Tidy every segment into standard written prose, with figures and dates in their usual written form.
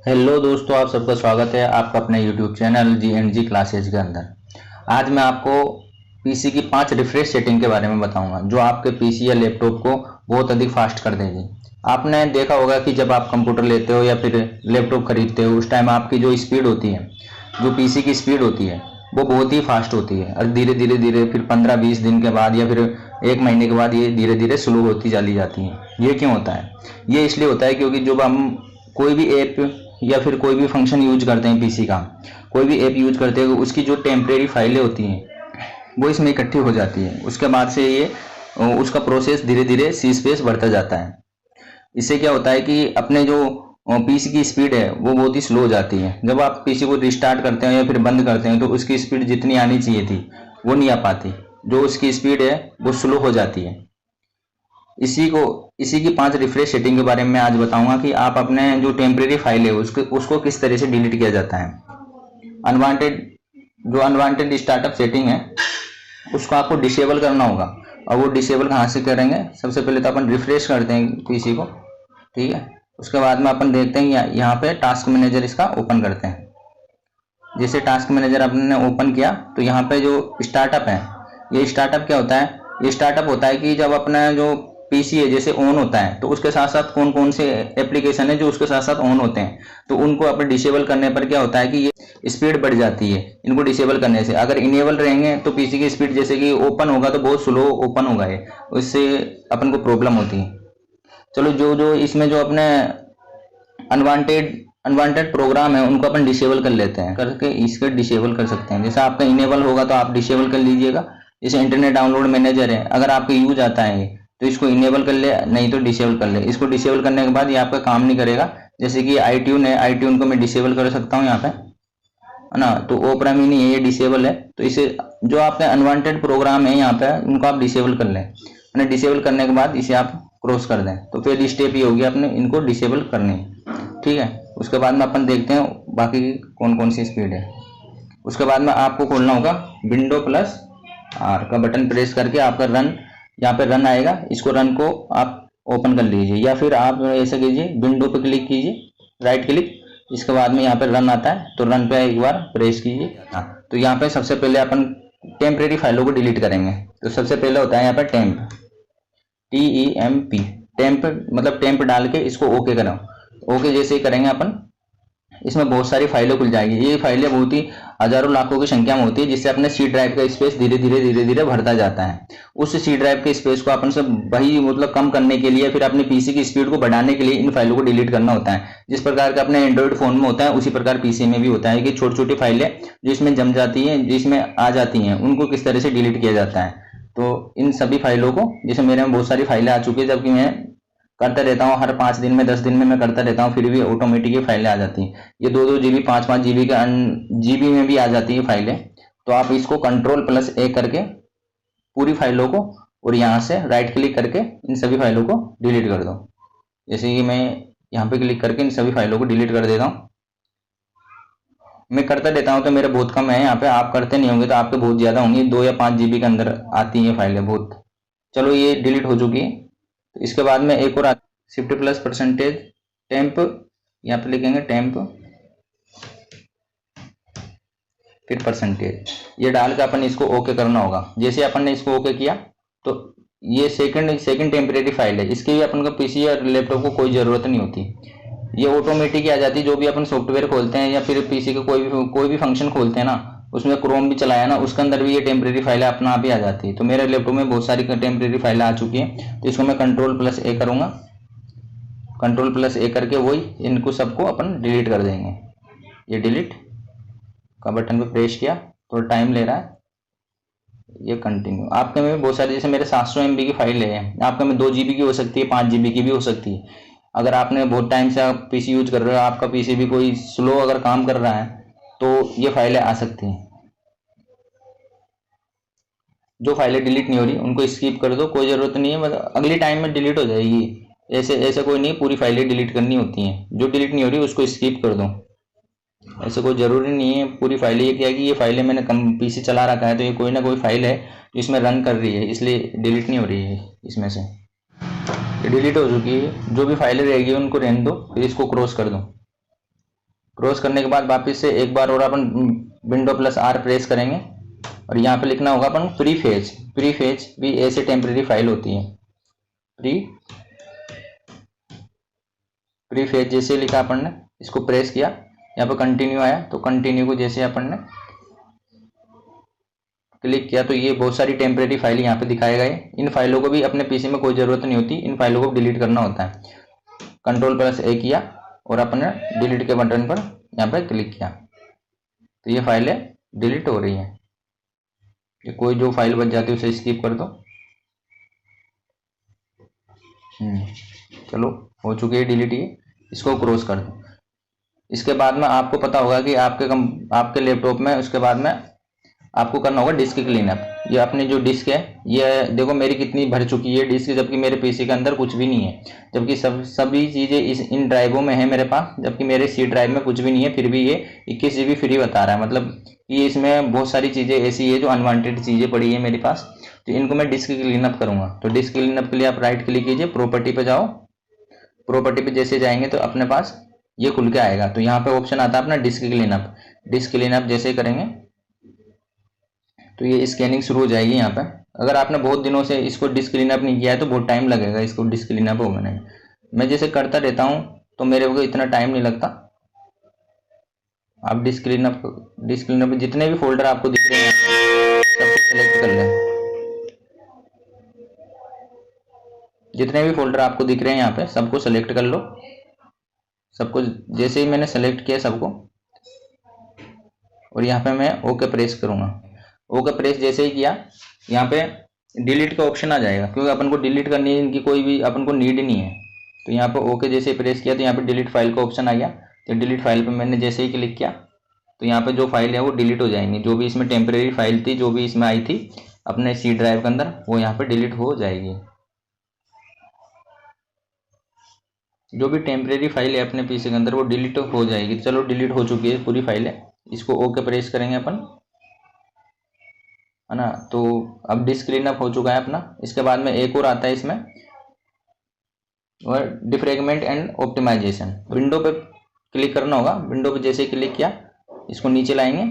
Hello दोस्तों, आप सबका स्वागत है आपका अपने यूट्यूब चैनल जी क्लासेज के अंदर। आज मैं आपको पीसी की 5 रिफ्रेश सेटिंग के बारे में बताऊंगा जो आपके पीसी या लैपटॉप को बहुत अधिक फास्ट कर देगी। आपने देखा होगा कि जब आप कंप्यूटर लेते हो या फिर लैपटॉप खरीदते हो उस टाइम आपकी जो स्पीड होती है, जो पीसी की स्पीड होती है वो बहुत ही फास्ट होती है और धीरे धीरे धीरे फिर 15-20 दिन के बाद या फिर 1 महीने के बाद ये धीरे धीरे स्लो होती चली जाती है। ये क्यों होता है? ये इसलिए होता है क्योंकि जब हम कोई भी ऐप या फिर कोई भी फंक्शन यूज करते हैं, पीसी का कोई भी ऐप यूज करते हैं, उसकी जो टेम्परेरी फाइलें होती हैं वो इसमें इकट्ठी हो जाती है। उसके बाद से ये उसका प्रोसेस धीरे धीरे सी स्पेस बढ़ता जाता है। इससे क्या होता है कि अपने जो पीसी की स्पीड है वो बहुत ही स्लो हो जाती है। जब आप पीसी को रिस्टार्ट करते हैं या फिर बंद करते हैं तो उसकी स्पीड जितनी आनी चाहिए थी वो नहीं आ पाती, जो उसकी स्पीड है वो स्लो हो जाती है। इसी की 5 रिफ्रेश सेटिंग के बारे में आज बताऊंगा कि आप अपने जो टेम्परेरी फाइल है उसको किस तरह से डिलीट किया जाता है। अनवांटेड स्टार्टअप सेटिंग है उसको आपको डिसेबल करना होगा। और वो डिसेबल कहाँ से करेंगे? सबसे पहले तो अपन रिफ्रेश करते हैं पीसी को, ठीक है। उसके बाद में अपन देखते हैं यहाँ पे टास्क मैनेजर इसका ओपन करते हैं। जैसे टास्क मैनेजर आपने ओपन किया तो यहाँ पे जो स्टार्टअप है, ये स्टार्टअप क्या होता है? ये स्टार्टअप होता है कि जब अपना जो पीसी है जैसे ऑन होता है तो उसके साथ साथ कौन कौन से एप्लीकेशन है जो उसके साथ साथ ऑन होते हैं, तो उनको अपने डिसेबल करने पर क्या होता है कि ये स्पीड बढ़ जाती है इनको डिसेबल करने से। अगर इनेबल रहेंगे तो पीसी की स्पीड जैसे कि ओपन होगा तो बहुत स्लो ओपन होगा, ये उससे अपन को प्रॉब्लम होती है। चलो जो जो इसमें जो अपने अनवांटेड प्रोग्राम है उनको अपन डिसेबल कर लेते हैं, करके इसके डिसेबल कर सकते हैं। जैसे आपका इनेबल होगा तो आप डिसेबल कर लीजिएगा। जैसे इंटरनेट डाउनलोड मैनेजर है, अगर आपके यूज आता है तो इसको इनेबल कर ले, नहीं तो डिसेबल कर ले। इसको डिसेबल करने के बाद ये आपका काम नहीं करेगा। जैसे कि iTunes है, iTunes को मैं डिसेबल कर सकता हूँ यहाँ पे, है ना। तो ओपरा मिनी है, ये डिसेबल है। तो इसे जो आपके अनवांटेड प्रोग्राम है यहाँ पे उनको आप डिसेबल कर लें। डिसेबल करने के बाद इसे आप क्रॉस कर दें तो फिर स्टेप ये होगी अपने इनको डिसेबल करनी, ठीक है। उसके बाद में अपन देखते हैं बाकी कौन कौन सी स्पीड है। उसके बाद में आपको खोलना होगा विंडो प्लस आर का बटन प्रेस करके आपका रन, यहाँ पे रन आएगा, इसको रन को आप ओपन कर लीजिए या फिर आप ऐसा कीजिए विंडो पे क्लिक कीजिए, राइट क्लिक। इसके बाद में यहाँ पे रन आता है तो रन पे एक बार प्रेस कीजिए। हाँ, तो यहाँ पे सबसे पहले अपन टेम्परेरी फाइलों को डिलीट करेंगे। तो सबसे पहले होता है यहाँ पे टेम्प, TEMP, टेम्प मतलब टेम्प डाल के इसको ओके करो। ओके जैसे ही करेंगे अपन, इसमें बहुत सारी फाइलें खुल जाएगी। ये फाइलें बहुत ही हजारों लाखों की संख्या में होती है, जिससे अपने सी ड्राइव का स्पेस धीरे धीरे भरता जाता है। उस सी ड्राइव के स्पेस को अपन से वही मतलब कम करने के लिए, फिर अपने पीसी की स्पीड को बढ़ाने के लिए इन फाइलों को डिलीट करना होता है। जिस प्रकार का अपने एंड्रॉइड फोन में होता है उसी प्रकार पीसी में भी होता है कि छोटी छोटी फाइलें जो इसमें जम जाती है, जिसमें आ जाती हैं, उनको किस तरह से डिलीट किया जाता है। तो इन सभी फाइलों को, जैसे मेरे में बहुत सारी फाइलें आ चुकी है, जबकि मैं करता रहता हूँ हर 5 दिन में 10 दिन में मैं करता रहता हूँ, फिर भी ऑटोमेटिक ये फाइलें आ जाती हैं। ये 2-2 GB 5-5 GB का जीबी में भी आ जाती है फाइलें। तो आप इसको Ctrl+A करके पूरी फाइलों को, और यहाँ से राइट क्लिक करके इन सभी फाइलों को डिलीट कर दो। जैसे कि मैं यहाँ पे क्लिक करके इन सभी फाइलों को डिलीट कर देता हूँ। मैं करता रहता हूँ तो मेरे बहुत कम है यहाँ पे, आप करते नहीं होंगे तो आपके बहुत ज्यादा होंगे, 2 या 5 GB के अंदर आती है फाइलें बहुत। चलो ये डिलीट हो चुकी है। तो इसके बाद में एक और shift+% टेम्प, यहाँ पे लिखेंगे टेम्प फिर परसेंटेज, ये डाल के अपन इसको ओके करना होगा। जैसे अपन ने इसको ओके किया तो ये सेकंड टेम्परेरी फाइल है, इसके भी अपन को पीसी और लैपटॉप को कोई ज़रूरत नहीं होती, ये ऑटोमेटिक आ जाती है। जो भी अपन सॉफ्टवेयर खोलते हैं या फिर पीसी का कोई भी फंक्शन खोलते हैं ना, उसमें क्रोम भी चलाया ना, उसके अंदर भी ये टेम्परेरी फाइलें अपना आप ही आ जाती है। तो मेरे लैपटॉप में बहुत सारी टेम्परेरी फाइलें आ चुकी हैं, तो इसको मैं Ctrl+A करूँगा। Ctrl+A करके वही इनको सबको अपन डिलीट कर देंगे। ये डिलीट का बटन पे प्रेस किया, थोड़ा टाइम ले रहा है, ये कंटिन्यू। आपके में बहुत सारी, जैसे मेरे 700 MB की फाइल है, आपके में 2 GB की हो सकती है, 5 GB की भी हो सकती है। अगर आपने बहुत टाइम से आप पीसी यूज कर रहे हो, आपका पीसी भी कोई स्लो अगर काम कर रहा है तो ये फाइलें आ सकती हैं। जो फाइलें डिलीट नहीं हो रही उनको स्किप कर दो, कोई ज़रूरत नहीं है, मतलब अगली टाइम में डिलीट हो जाएगी। ऐसे कोई नहीं, पूरी फाइलें डिलीट करनी होती हैं। जो डिलीट नहीं हो रही उसको स्किप कर दो, ऐसे कोई ज़रूरी नहीं है पूरी फाइलें। ये क्या है कि ये फाइलें मैंने कम पीसी चला रखा है तो ये कोई ना कोई फाइल है जो इसमें रन कर रही है, इसलिए डिलीट नहीं हो रही है इसमें से। ये डिलीट हो चुकी है, जो भी फाइलें रहेगी उनको रहने दो, फिर इसको क्रॉस कर दो। क्रॉस करने के बाद वापस से एक बार और अपन विंडो प्लस आर प्रेस करेंगे और यहाँ पे लिखना होगा अपन प्री फेज। प्री फेज भी ऐसे टेम्परेरी फाइल होती है। प्री फेज जैसे लिखा अपन ने, इसको प्रेस किया, यहाँ पे कंटिन्यू आया तो कंटिन्यू को जैसे अपन ने क्लिक किया तो ये बहुत सारी टेम्परेरी फाइल यहाँ पे दिखाए गए। इन फाइलों को भी अपने पीसी में कोई ज़रूरत नहीं होती, इन फाइलों को डिलीट करना होता है। कंट्रोल प्लस ए किया और अपने डिलीट के बटन पर यहाँ पे क्लिक किया तो ये फाइलें डिलीट हो रही हैं। ये कोई जो फाइल बच जाती है उसे स्किप कर दो। चलो हो चुकी है डिलीट ये, इसको क्रॉस कर दो। इसके बाद में आपको पता होगा कि आपके लैपटॉप में उसके बाद में आपको करना होगा डिस्क क्लीनअप। ये अपनी जो डिस्क है, ये देखो मेरी कितनी भर चुकी है डिस्क, जबकि मेरे पीसी के अंदर कुछ भी नहीं है, जबकि सभी चीज़ें इन ड्राइवों में है मेरे पास, जबकि मेरे सी ड्राइव में कुछ भी नहीं है, फिर भी ये 21 GB फ्री बता रहा है। मतलब ये इसमें बहुत सारी चीज़ें ऐसी है जो अनवांटेड चीज़ें पड़ी है मेरे पास, तो इनको मैं डिस्क क्लीनअप करूँगा। तो डिस्क क्लीनअप के लिए आप राइट क्लिक कीजिए, प्रॉपर्टी पर जाओ। प्रॉपर्टी पे जैसे जाएंगे तो अपने पास ये खुल के आएगा। तो यहाँ पे ऑप्शन आता है अपना डिस्क क्लीनअप। डिस्क क्लीनअप जैसे करेंगे तो ये स्कैनिंग शुरू हो जाएगी। यहाँ पे अगर आपने बहुत दिनों से इसको डिस्क क्लीनअप नहीं किया है तो बहुत टाइम लगेगा इसको डिस्क क्लीनअप होने में। मैं जैसे करता रहता हूँ तो मेरे को इतना टाइम नहीं लगता। आप डिस्क क्लीनअप जितने भी फोल्डर आपको दिख रहे हैं सबको सेलेक्ट कर लें। जितने भी फोल्डर आपको दिख रहे हैं यहाँ पे सबको सेलेक्ट कर लो। सबको जैसे ही मैंने सेलेक्ट किया सबको, और यहाँ पे मैं ओके प्रेस करूँगा। ओके प्रेस जैसे ही किया यहाँ पे डिलीट का ऑप्शन आ जाएगा, क्योंकि अपन को डिलीट करनी है इनकी कोई भी अपन को नीड नहीं है। तो यहाँ पे ओके जैसे ही प्रेस किया तो यहाँ पे डिलीट फाइल का ऑप्शन आ गया। तो डिलीट फाइल पे मैंने जैसे ही क्लिक किया तो यहाँ पे जो फाइल है वो डिलीट हो जाएंगी। जो भी इसमें टेम्परेरी फाइल थी, जो भी इसमें आई थी अपने सी ड्राइव के अंदर, वो यहाँ पे डिलीट हो जाएगी। जो भी टेम्परेरी फाइल है अपने पीसी के अंदर वो डिलीट हो जाएगी। चलो डिलीट हो चुकी है पूरी फाइल है। इसको ओके प्रेस करेंगे अपन, है ना। तो अब डिस्क क्लीनअप हो चुका है अपना। इसके बाद में एक और आता है इसमें, और डिफ्रेगमेंट एंड ऑप्टिमाइजेशन। विंडो पे क्लिक करना होगा। विंडो पे जैसे ही क्लिक किया इसको नीचे लाएंगे।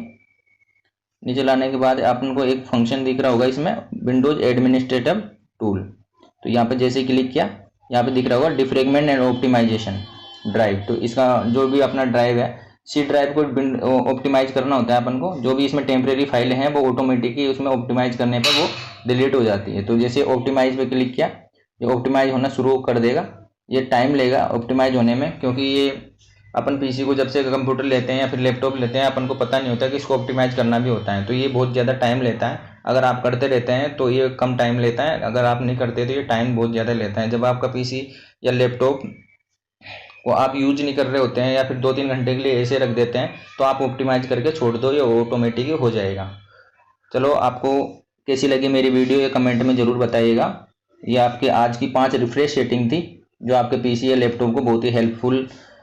नीचे लाने के बाद अपन को एक फंक्शन दिख रहा होगा इसमें, विंडोज एडमिनिस्ट्रेटिव टूल। तो यहाँ पे जैसे ही क्लिक किया यहाँ पे दिख रहा होगा डिफ्रेगमेंट एंड ऑप्टिमाइजेशन ड्राइव। तो इसका जो भी अपना ड्राइव है, सी ड्राइव को ऑप्टिमाइज करना होता है अपन को। जो भी इसमें टेम्परेरी फाइल हैं वो ऑटोमेटिकली उसमें ऑप्टिमाइज करने पर वो डिलीट हो जाती है। तो जैसे ऑप्टिमाइज पे क्लिक किया, ये ऑप्टिमाइज होना शुरू कर देगा। ये टाइम लेगा ऑप्टिमाइज होने में, क्योंकि ये अपन पीसी को जब से कंप्यूटर लेते हैं या फिर लैपटॉप लेते हैं अपन को पता नहीं होता कि इसको ऑप्टिमाइज करना भी होता है। तो ये बहुत ज़्यादा टाइम लेता है। अगर आप करते रहते हैं तो ये कम टाइम लेता है, अगर आप नहीं करते तो ये टाइम बहुत ज़्यादा लेता है। जब आपका पीसी या लैपटॉप को आप यूज नहीं कर रहे होते हैं या फिर 2-3 घंटे के लिए ऐसे रख देते हैं तो आप ऑप्टिमाइज करके छोड़ दो, ये ऑटोमेटिक हो जाएगा। चलो आपको कैसी लगी मेरी वीडियो ये कमेंट में ज़रूर बताइएगा। ये आपके आज की 5 रिफ्रेश सेटिंग थी जो आपके पीसी या लैपटॉप को बहुत ही हेल्पफुल